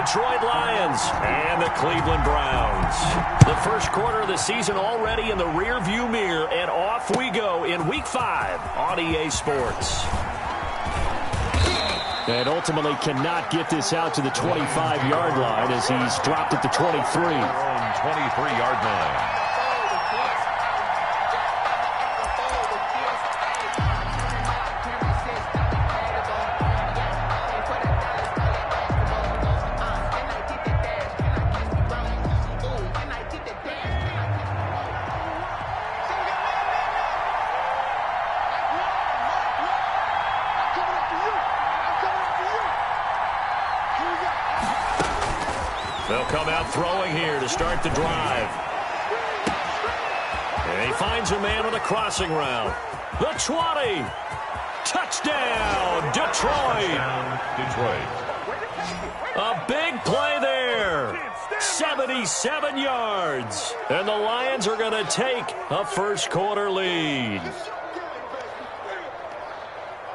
Detroit Lions and the Cleveland Browns. The first quarter of the season already in the rearview mirror, and off we go in Week 5 on EA Sports. And ultimately cannot get this out to the 25-yard line as he's dropped at the 23. 23-yard line. They'll come out throwing here to start the drive. And he finds a man with a crossing route. The 20. Touchdown, Detroit. A big play there. 77 yards. And the Lions are going to take a first quarter lead.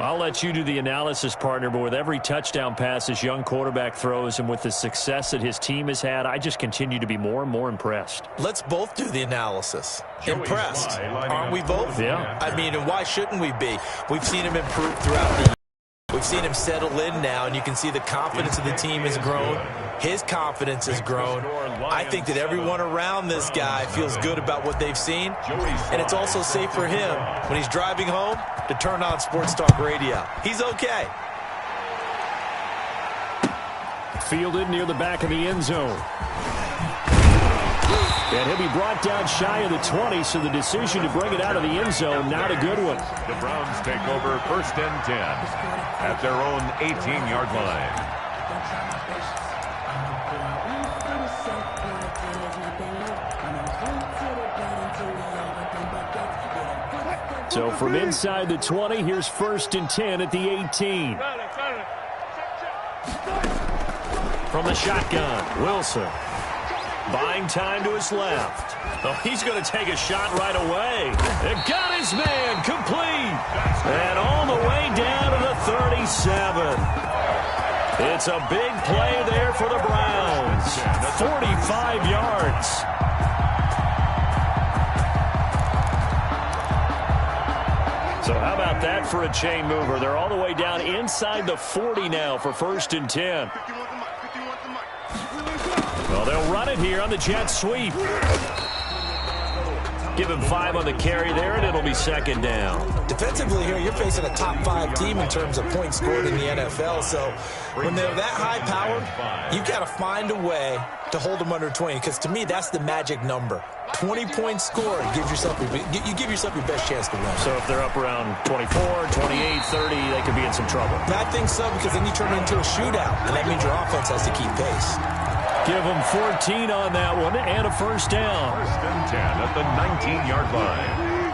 I'll let you do the analysis, partner, but with every touchdown pass this young quarterback throws and with the success that his team has had, I just continue to be more and more impressed. Let's both do the analysis. Impressed. Aren't we both? Yeah. I mean, and why shouldn't we be? We've seen him improve throughout the year. We've seen him settle in now, and you can see the confidence of the team has grown. His confidence has grown. I think that everyone around this guy feels good about what they've seen, and it's also safe for him when he's driving home to turn on Sports Talk Radio. He's okay. Fielded near the back of the end zone. And he'll be brought down shy of the 20, so the decision to bring it out of the end zone, not a good one. The Browns take over 1st and 10 at their own 18-yard line. So from inside the 20, here's 1st and 10 at the 18. From the shotgun, Wilson. Buying time to his left. Oh, he's going to take a shot right away. And got his man complete. And all the way down to the 37. It's a big play there for the Browns. 45 yards. So how about that for a chain mover? They're all the way down inside the 40 now for 1st and 10. Well, they'll run it here on the jet sweep. Give him 5 on the carry there, and it'll be 2nd down. Defensively here, you're facing a top 5 team in terms of points scored in the NFL. So when they're that high powered, you've got to find a way to hold them under 20. Because to me, that's the magic number. 20 points scored. You give yourself your best chance to win. So if they're up around 24, 28, 30, they could be in some trouble. I think so, because then you turn it into a shootout, and that means your offense has to keep pace. Give them 14 on that one and a 1st down. 1st and 10 at the 19-yard line.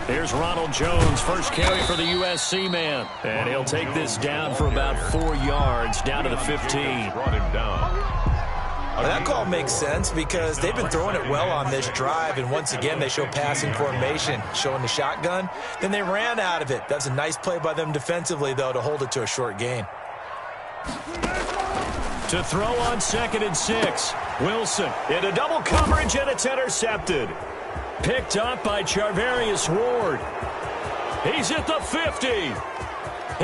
Here's Ronald Jones, first carry for the USC man. And he'll take this down for about 4 yards, down to the 15. Brought him down. Well, that call makes sense because they've been throwing it well on this drive, and once again they show passing formation, showing the shotgun. Then they ran out of it. That's a nice play by them defensively, though, to hold it to a short gain. To throw on 2nd and 6. Wilson into double coverage, and it's intercepted. Picked up by Charvarius Ward. He's at the 50.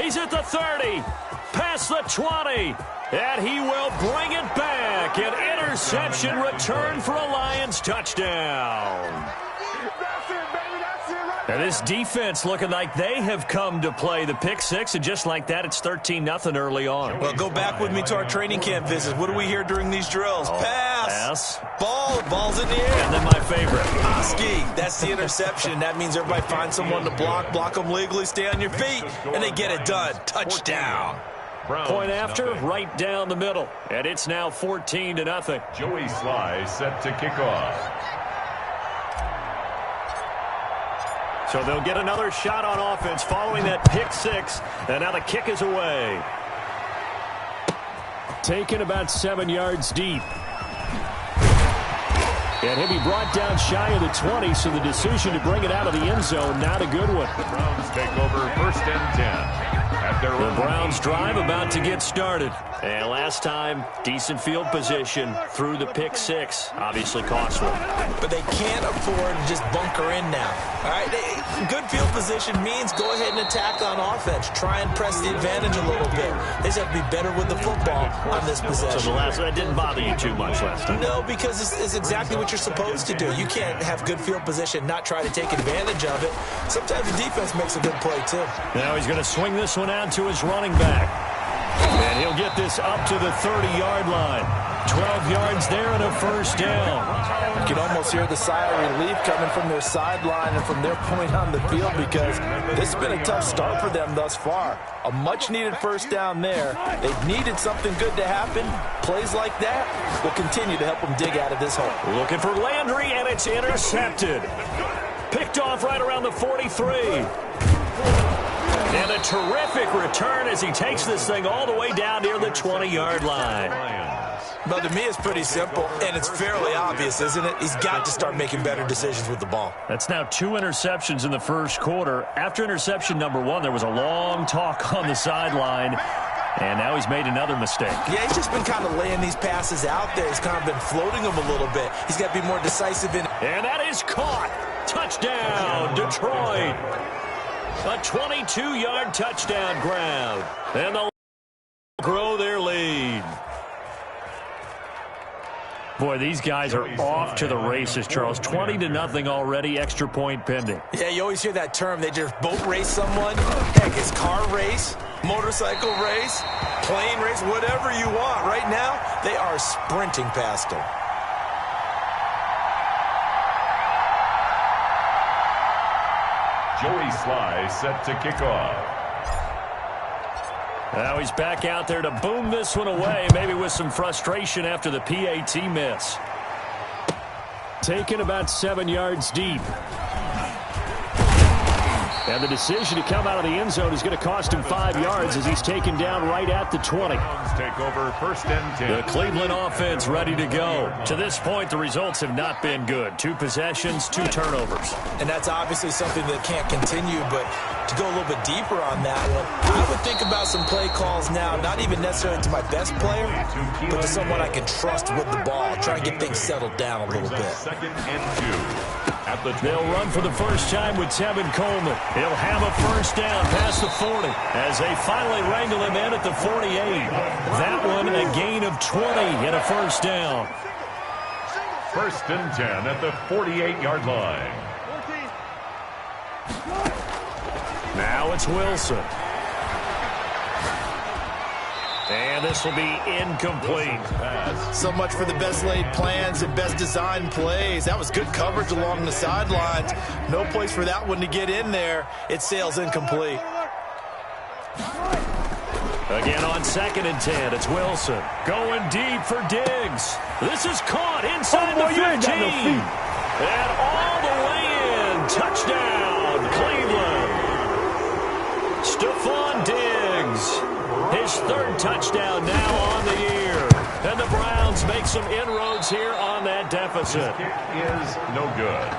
He's at the 30. Past the 20. And he will bring it back. An interception return for a Lions touchdown. And this defense looking like they have come to play the pick 6, and just like that, it's 13-0 early on. Well, go back with me to our training camp visits. What do we hear during these drills? Pass. Ball's in the air. And then my favorite. Oski. That's the interception. That means everybody finds someone to block them legally, stay on your feet, and they get it done. Touchdown. Point after, right down the middle. And it's now 14-0. Joey Sly set to kick off. So they'll get another shot on offense following that pick 6. And now the kick is away. Taken about 7 yards deep. And he'll be brought down shy of the 20, so the decision to bring it out of the end zone, not a good one. The Browns take over 1st and 10 The Browns drive about to get started. And last time, decent field position through the pick six. Obviously costly. But they can't afford to just bunker in now. All right, good field position means go ahead and attack on offense. Try and press the advantage a little bit. They just have to be better with the football on this possession. So that didn't bother you too much last time? No, because it's exactly what you're supposed to do. You can't have good field position, not try to take advantage of it. Sometimes the defense makes a good play, too. Now he's going to swing this one out to his running back. And he'll get this up to the 30-yard line. 12 yards there and a first down. You can almost hear the sigh of relief coming from their sideline and from their point on the field because this has been a tough start for them thus far. A much-needed first down there. They've needed something good to happen. Plays like that will continue to help them dig out of this hole. Looking for Landry, and it's intercepted. Picked off right around the 43. And a terrific return as he takes this thing all the way down near the 20-yard line. Well, to me, it's pretty simple, and it's fairly obvious, isn't it? He's got to start making better decisions with the ball. That's now 2 interceptions in the first quarter. After interception number 1, there was a long talk on the sideline, and now he's made another mistake. Yeah, he's just been kind of laying these passes out there. He's kind of been floating them a little bit. He's got to be more decisive in. And that is caught. Touchdown, Detroit. A 22-yard touchdown grab. And they'll grow their lead. Boy, these guys are off to the races, Charles. 20-0 already, extra point pending. Yeah, you always hear that term. They just boat race someone. Heck, it's car race, motorcycle race, plane race, whatever you want. Right now, they are sprinting past them. Joey Sly set to kick off. Now he's back out there to boom this one away, maybe with some frustration after the PAT miss. Taken about 7 yards deep. And the decision to come out of the end zone is going to cost him 5 yards as he's taken down right at the 20. Take over first and 10. The Cleveland offense ready to go. To this point, the results have not been good. 2 possessions, 2 turnovers. And that's obviously something that can't continue, but to go a little bit deeper on that one, I would think about some play calls now, not even necessarily to my best player, but to someone I can trust with the ball. Try and get things settled down a little bit. Second and 2. They'll run for the first time with Tevin Coleman. He'll have a first down past the 40 as they finally wrangle him in at the 48. That one a gain of 20 and a first down. First and 10 at the 48-yard line. Now it's Wilson. And this will be incomplete. So much for the best laid plans and best designed plays. That was good coverage along the sidelines. No place for that one to get in there. It sails incomplete. Again on 2nd and 10, it's Wilson. Going deep for Diggs. This is caught inside the 15. And all the way in. Touchdown, Cleveland. Stephon Diggs. His 3rd touchdown now on the year. And the Browns make some inroads here on that deficit. His kick is no good.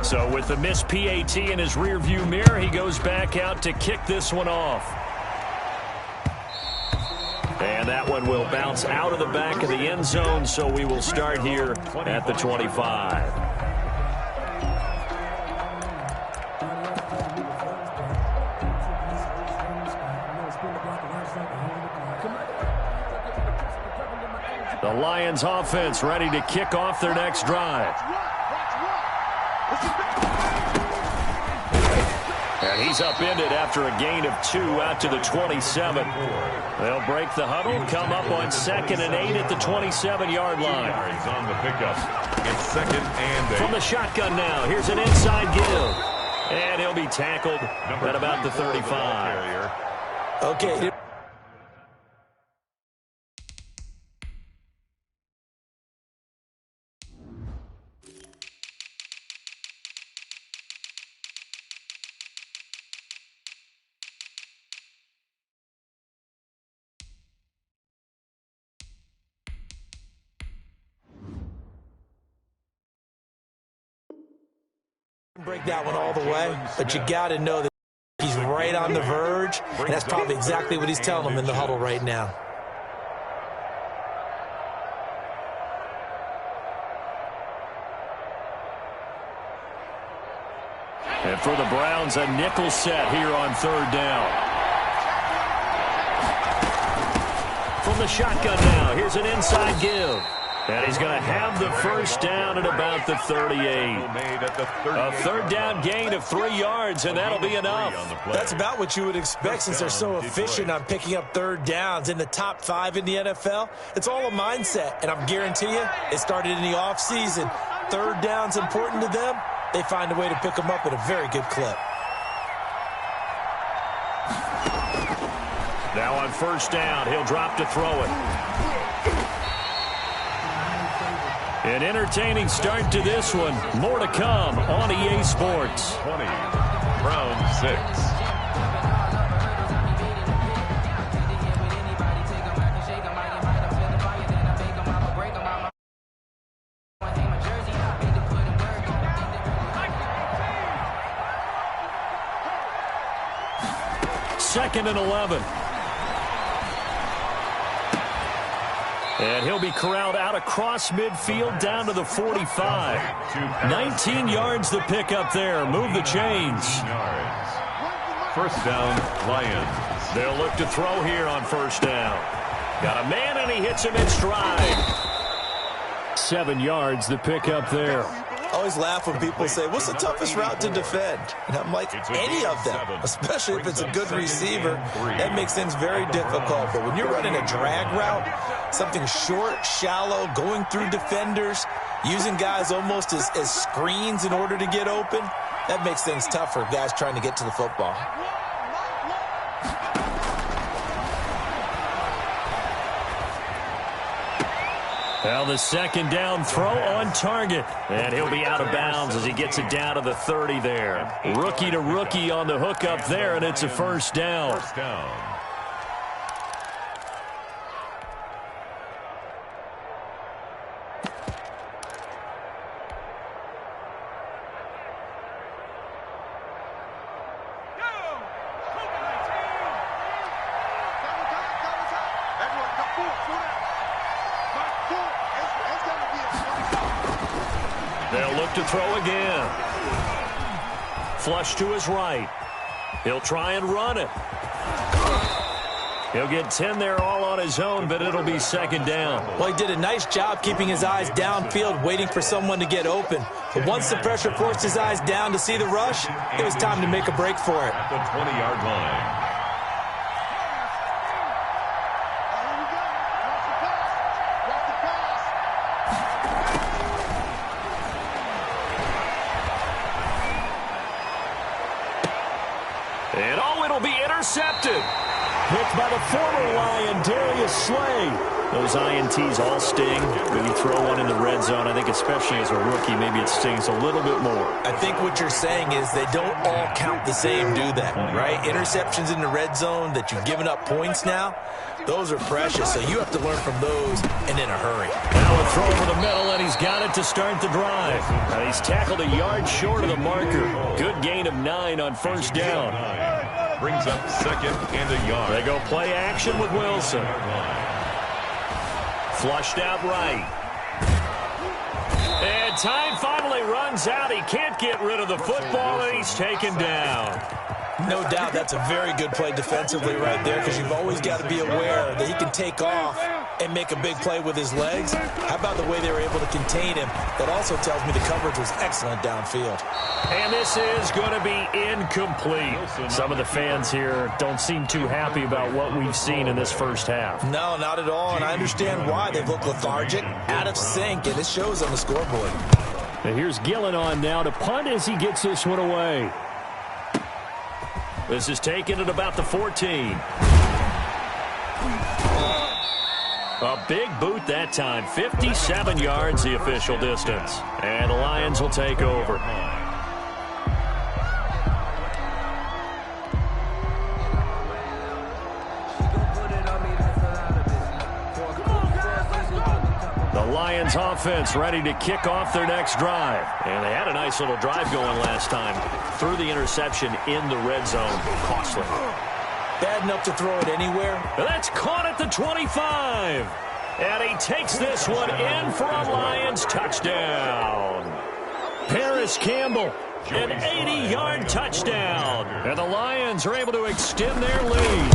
So with the missed PAT in his rearview mirror, he goes back out to kick this one off. And that one will bounce out of the back of the end zone, so we will start here at the 25. The Lions offense ready to kick off their next drive. And he's upended after a gain of 2 out to the 27. They'll break the huddle, come up on 2nd and 8 at the 27-yard line. He's on the pickup. It's 2nd and 8. From the shotgun now, here's an inside give. And he'll be tackled at about the 35. Okay. Break that one all the way, but you got to know that he's right on the verge, and that's probably exactly what he's telling them in the huddle right now. And for the Browns, a nickel set here on third down. From the shotgun now, here's an inside give. And he's going to have the first down at about the 38. A third down gain of 3 yards, and that'll be enough. That's about what you would expect since they're so efficient on picking up third downs. In the top 5 in the NFL, it's all a mindset. And I'm guarantee you, it started in the offseason. Third down's important to them. They find a way to pick them up at a very good clip. Now on first down, he'll drop to throw it. An entertaining start to this one. More to come on EA Sports. 20, Browns 6. Second and 11. And he'll be corralled out across midfield down to the 45. 19 yards the pick up there. Move the chains. First down, Lions. They'll look to throw here on first down. Got a man, and he hits him in stride. 7 yards the pick up there. I always laugh when people say, what's the toughest route to defend? And I'm like, any of them, especially if it's a good receiver. That makes things very difficult. But when you're running a drag route, something short, shallow, going through defenders, using guys almost as screens in order to get open, that makes things tough for guys trying to get to the football. Well, the second down throw on target. And he'll be out of bounds as he gets it down to the 30 there. Rookie to rookie on the hook up there, and it's a first down. First down. They'll look to throw again. Flush to his right. He'll try and run it. He'll get 10 there all on his own, but it'll be second down. Well, he did a nice job keeping his eyes downfield, waiting for someone to get open. But once the pressure forced his eyes down to see the rush, it was time to make a break for it. At the 20-yard line. And oh, it'll be intercepted. Picked by the former Lion, Darius Slay. Those INTs all sting when you throw one in the red zone. I think especially as a rookie, maybe it stings a little bit more. I think what you're saying is they don't all count the same, do they? Right? Interceptions in the red zone that you've given up points now, those are precious. So you have to learn from those and in a hurry. Now a throw over the middle, and he's got it to start the drive. Now he's tackled a yard short of the marker. Good gain of 9 on first down. Brings up second and a yard. They go play action with Wilson. Flushed out right. And time finally runs out. He can't get rid of the football, and he's taken down. No doubt that's a very good play defensively right there, because you've always got to be aware that he can take off and make a big play with his legs. How about the way they were able to contain him? That also tells me the coverage was excellent downfield. And this is going to be incomplete. Some of the fans here don't seem too happy about what we've seen in this first half. No, not at all, and I understand why. They've looked lethargic, out of sync, and it shows on the scoreboard. And here's Gillen on now to punt as he gets this one away. This is taken at about the 14. A big boot that time. 57 yards the official distance. And the Lions will take over. The Lions offense ready to kick off their next drive. And they had a nice little drive going last time. Threw the interception in the red zone. Costly. Bad enough to throw it anywhere. That's caught at the 25. And he takes this one in for a Lions touchdown. Paris Campbell, an 80-yard touchdown. And the Lions are able to extend their lead.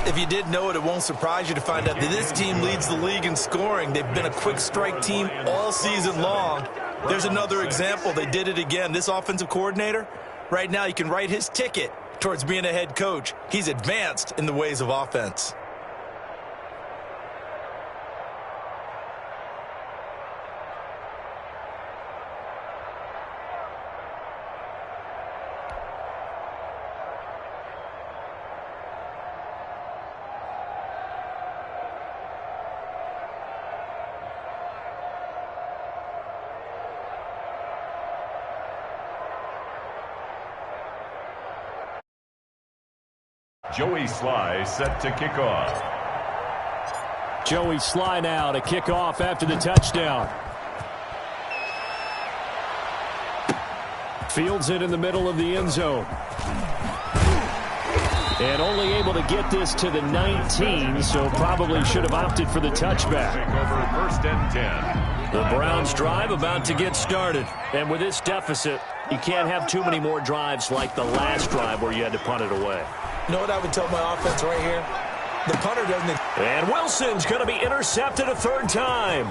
If you didn't know it, it won't surprise you to find out that this team leads the league in scoring. They've been a quick strike team all season long. There's another example. They did it again. This offensive coordinator, right now you can write his ticket towards being a head coach. He's advanced in the ways of offense. Joey Sly set to kick off. Joey Sly now to kick off after the touchdown. Fields it in the middle of the end zone. And only able to get this to the 19, so probably should have opted for the touchback. Take over first and 10. The Browns drive about to get started. And with this deficit, you can't have too many more drives like the last drive where you had to punt it away. You know what I would tell my offense right here? The punter doesn't... And Wilson's going to be intercepted a third time.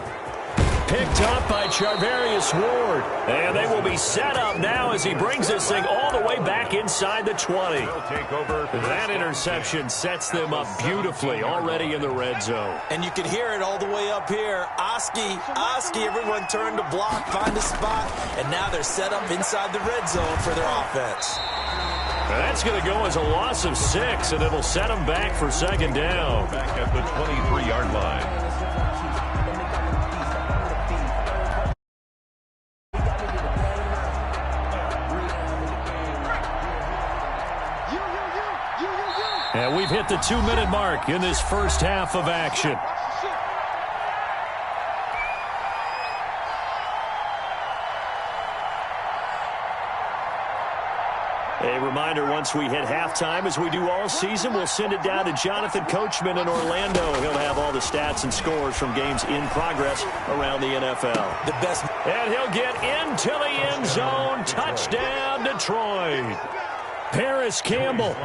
Picked up by Charvarius Ward. And they will be set up now as he brings this thing all the way back inside the 20. That interception sets them up beautifully already in the red zone. And you can hear it all the way up here. Oski, everyone turned to block, find a spot, and now they're set up inside the red zone for their offense. That's going to go as a loss of 6, and it'll set them back for second down. Back at the 23-yard line. And we've hit the 2-minute mark in this first half of action. A reminder, once we hit halftime, as we do all season, we'll send it down to Jonathan Coachman in Orlando. He'll have all the stats and scores from games in progress around the NFL. The best. And he'll get into the end zone. Touchdown, Detroit. Paris Campbell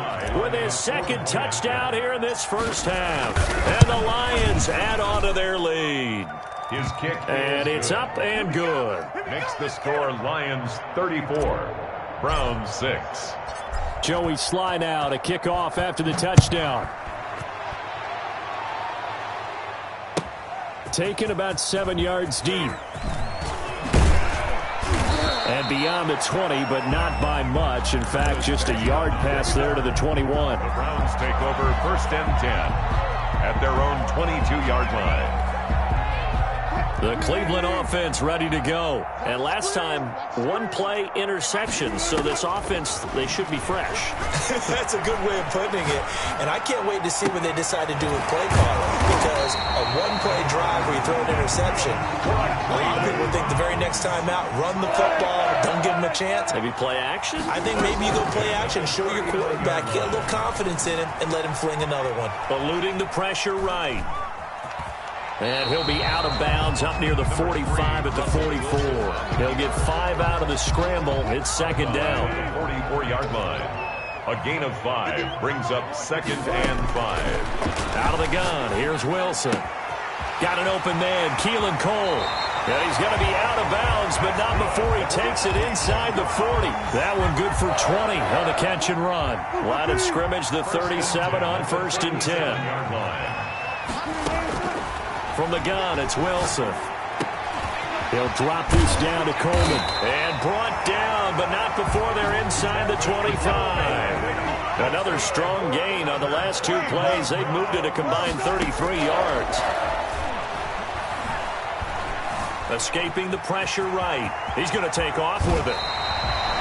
with his second touchdown here in this first half. And the Lions add on to their lead. His kick. And it's up and good. Makes the score Lions 34. Browns 6. Joey Sly now to kick off after the touchdown. Taken about 7 yards deep. And beyond the 20, but not by much. In fact, just a yard pass there to the 21. The Browns take over first and 10 at their own 22-yard line. The Cleveland offense ready to go. And last time, one-play interception. So this offense, they should be fresh. That's a good way of putting it. And I can't wait to see what they decide to do with play calling. Because a one-play drive where you throw an interception, a lot of people think the very next time out, run the football, don't give them a chance. Maybe play action? I think maybe you go play action, show your quarterback, get a little confidence in him, and let him fling another one. Eluding the pressure right. And he'll be out of bounds up near the 45 at the 44. He'll get 5 out of the scramble. It's second down. 44-yard line. A gain of 5 brings up second and 5. Out of the gun. Here's Wilson. Got an open man. Keelan Cole. And he's going to be out of bounds, but not before he takes it inside the 40. That one good for 20 on the catch and run. Line of scrimmage, the 37 on first and 10. From the gun, it's Wilson. He'll drop this down to Coleman. And brought down, but not before they're inside the 25. Another strong gain on the last 2 plays. They've moved it a combined 33 yards. Escaping the pressure right. He's going to take off with it.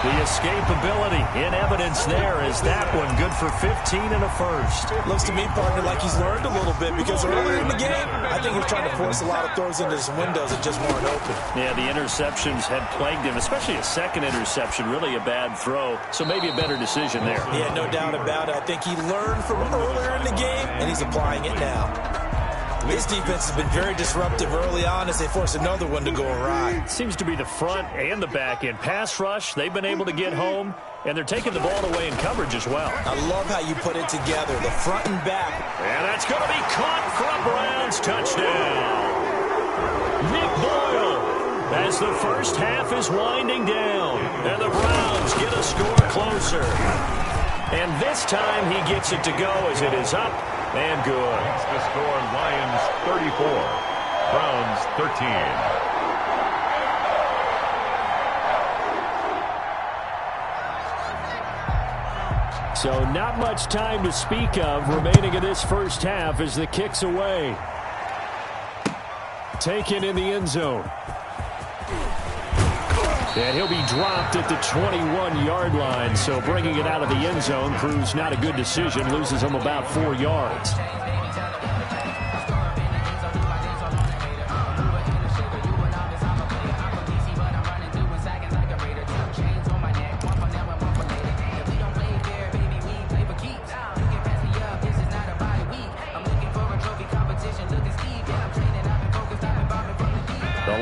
The escapability in evidence there as that one good for 15 and a first. Looks to me, partner, like he's learned a little bit because earlier in the game, I think he was trying to force a lot of throws into his windows that just weren't open. Yeah, the interceptions had plagued him, especially a second interception, really a bad throw. So maybe a better decision there. Yeah, no doubt about it. I think he learned from earlier in the game, and he's applying it now. This defense has been very disruptive early on as they force another one to go awry. Seems to be the front and the back end. Pass rush, they've been able to get home, and they're taking the ball away in coverage as well. I love how you put it together, the front and back. And that's going to be caught for a Browns touchdown. Nick Boyle as the first half is winding down, and the Browns get a score closer. And this time he gets it to go as it is up and good. The score, Lions 34, Browns 13. So not much time to speak of remaining in this first half as the kick's away. Taken in the end zone. And he'll be dropped at the 21-yard line. So bringing it out of the end zone proves not a good decision. Loses him about 4 yards.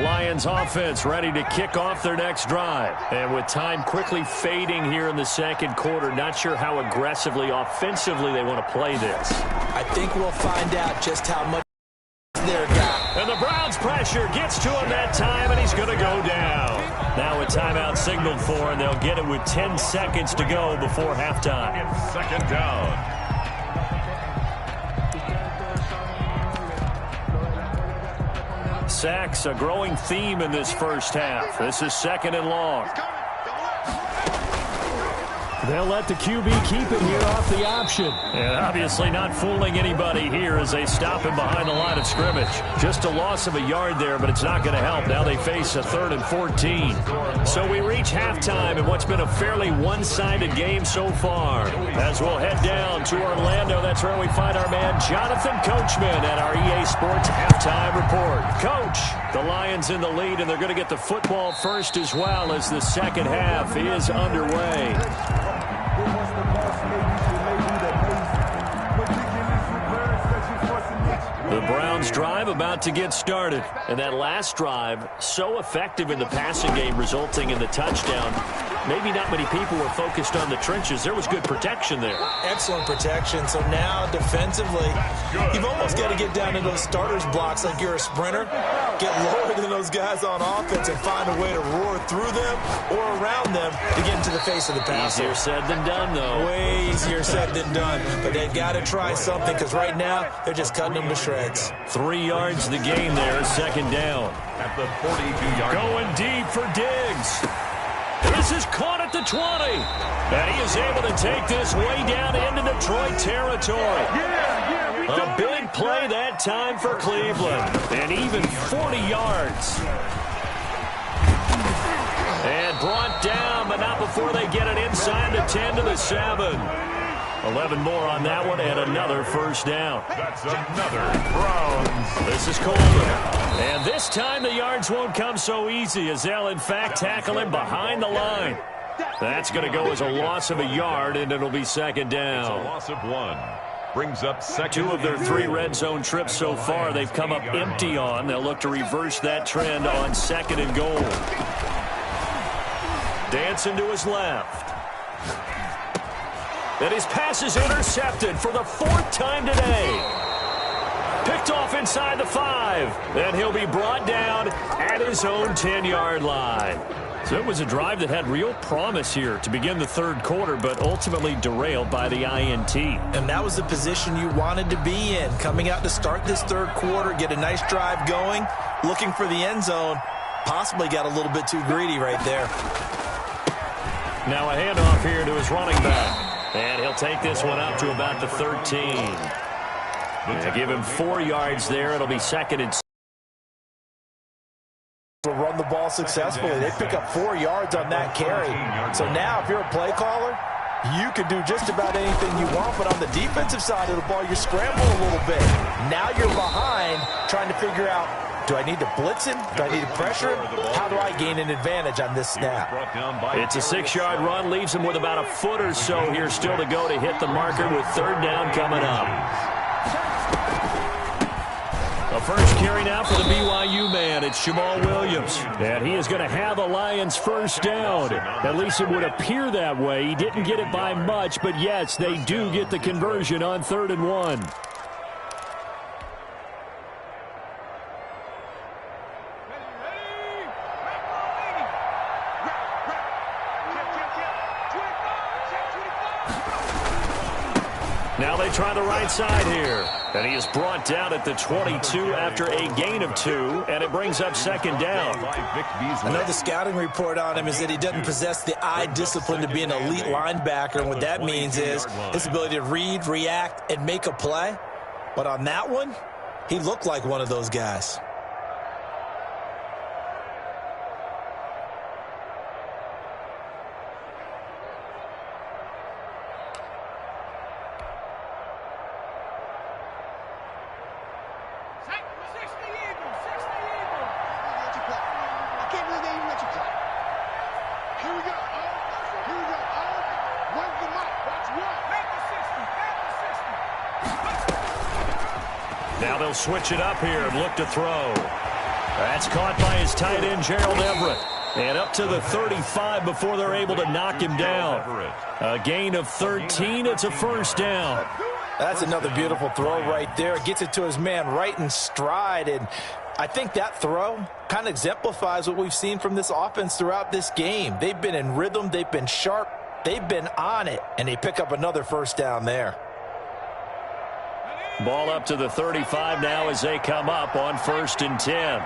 Lions offense ready to kick off their next drive. And with time quickly fading here in the second quarter, not sure how aggressively, offensively they want to play this. I think we'll find out just how much their guy. And the Browns pressure gets to him that time, and he's going to go down. Now a timeout signaled for, and they'll get it with 10 seconds to go before halftime. It's second down. Sacks, a growing theme in this first half. This is second and long. They'll let the QB keep it here off the option. And obviously not fooling anybody here as they stop him behind the line of scrimmage. Just a loss of a yard there, but it's not going to help. Now they face a 3rd and 14. So we reach halftime in what's been a fairly one-sided game so far. As we'll head down to Orlando, that's where we find our man Jonathan Coachman at our EA Sports Halftime Report. Coach, the Lions in the lead, and they're going to get the football first as well as the second half is underway. The Browns drive about to get started. And that last drive, so effective in the passing game, resulting in the touchdown. Maybe not many people were focused on the trenches. There was good protection there. Excellent protection. So now defensively, you've almost got to get down to those starters blocks like you're a sprinter. Get lower than those guys on offense and find a way to roar through them or around them to get into the face of the passer. Easier said than done, though. Way easier said than done. But they've got to try something because right now they're just cutting them to shreds. 3 yards the gain there, second down. At the 42-yard line. Going deep for Diggs. This is caught at the 20. And he is able to take this way down into Detroit territory. A big play that time for Cleveland. And even 40 yards. And brought down, but not before they get it inside the 10 to the 7. 11 more on that one, and another first down. That's another Browns. This is Coleman. And this time the yards won't come so easy as they'll, in fact, tackle him behind the line. That's going to go as a loss of a yard, and it'll be second down. It's a loss of 1. Brings up second. 2 of their 3 red zone trips so far they've come up empty on. They'll look to reverse that trend on second and goal. Dancing to his left. And his pass is intercepted for the 4th time today. Picked off inside the 5. And he'll be brought down at his own 10-yard line. So it was a drive that had real promise here to begin the third quarter, but ultimately derailed by the INT. And that was the position you wanted to be in. Coming out to start this third quarter, get a nice drive going, looking for the end zone. Possibly got a little bit too greedy right there. Now a handoff here to his running back. And he'll take this one up to about the 13. Give him 4 yards there. It'll be second and will run the ball successfully. They pick up 4 yards on that carry. So now if you're a play caller, you can do just about anything you want, but on the defensive side of the ball, you scramble a little bit. Now you're behind trying to figure out, do I need to blitz him? Do I need to pressure him? How do I gain an advantage on this snap? It's a 6-yard run, leaves him with about a foot or so here still to go to hit the marker with 3rd down coming up. The first carry now for the BYU man. It's Jamal Williams. And he is going to have the Lions first down. At least it would appear that way. He didn't get it by much, but yes, they do get the conversion on 3rd and 1. Now they try the right side here. And he is brought down at the 22 after a gain of 2, and it brings up 2nd down. Another scouting report on him is that he doesn't possess the eye discipline to be an elite linebacker, and what that means is his ability to read, react, and make a play. But on that one, he looked like one of those guys. Now they'll switch it up here and look to throw. That's caught by his tight end, Gerald Everett. And up to the 35 before they're able to knock him down. A gain of 13. It's a first down. That's another beautiful throw right there. Gets it to his man right in stride. And I think that throw kind of exemplifies what we've seen from this offense throughout this game. They've been in rhythm. They've been sharp. They've been on it. And they pick up another first down there. Ball up to the 35 now as they come up on 1st and 10.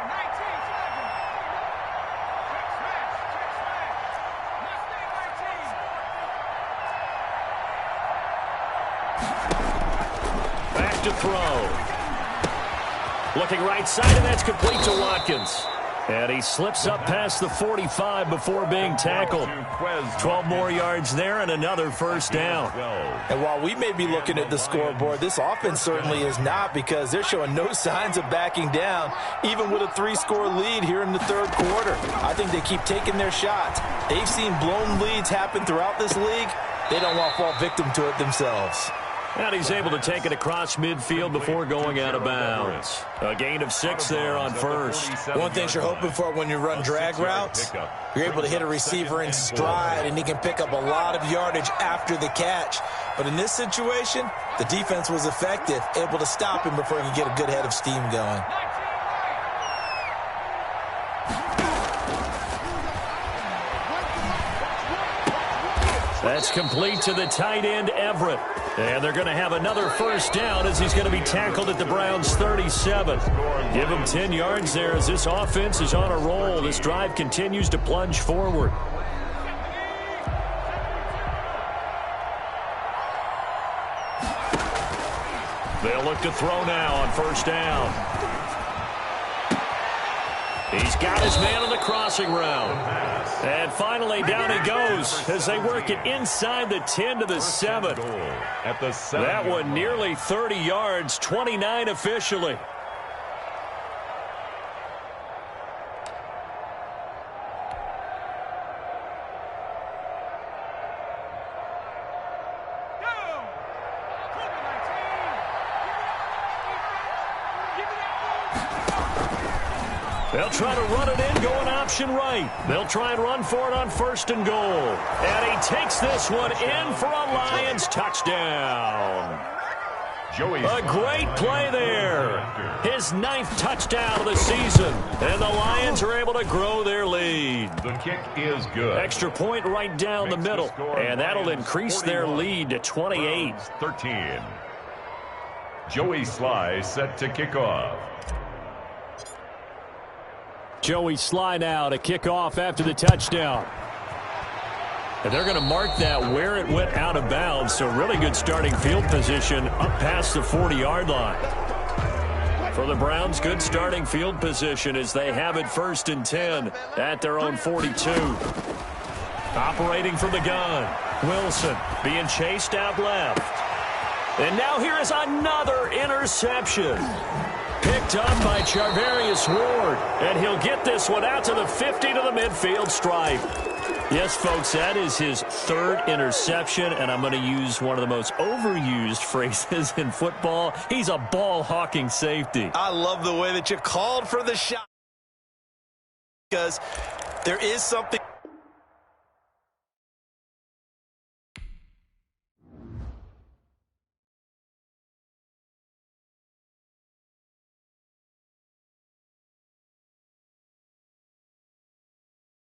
Back to throw. Looking right side, and that's complete to Watkins. And he slips up past the 45 before being tackled. 12 more yards there and another first down. And while we may be looking at the scoreboard, this offense certainly is not, because they're showing no signs of backing down, even with a 3-score lead here in the 3rd quarter. I think they keep taking their shots. They've seen blown leads happen throughout this league. They don't want to fall victim to it themselves. And he's able to take it across midfield before going out of bounds. A gain of 6 there on 1st. One thing you're hoping for when you run drag routes, you're able to hit a receiver in stride, and he can pick up a lot of yardage after the catch. But in this situation, the defense was effective, able to stop him before he could get a good head of steam going. That's complete to the tight end, Everett. And they're going to have another first down as he's going to be tackled at the Browns' 37. Give him 10 yards there as this offense is on a roll. This drive continues to plunge forward. They'll look to throw now on first down. He's got his man on the crossing route. And finally, down he goes as they work it inside the 10 to the 7. That one nearly 30 yards, 29 officially. They'll try to run it in, going option right. They'll try and run for it on 1st and goal. And he takes this one in for a Lions touchdown. A great play there. His 9th touchdown of the season. And the Lions are able to grow their lead. The kick is good. Extra point right down the middle. And that'll increase their lead to 28. 13. Joey Sly set to kick off. Joey Sly now to kick off after the touchdown. And they're going to mark that where it went out of bounds. So really good starting field position up past the 40-yard line. For the Browns, good starting field position as they have it 1st and 10 at their own 42. Operating from the gun, Wilson being chased out left. And now here is another interception. Picked up by Charvarius Ward, and he'll get this one out to the 50 to the midfield stripe. Yes, folks, that is his 3rd interception, and I'm going to use one of the most overused phrases in football. He's a ball-hawking safety. I love the way that you called for the shot, because there is something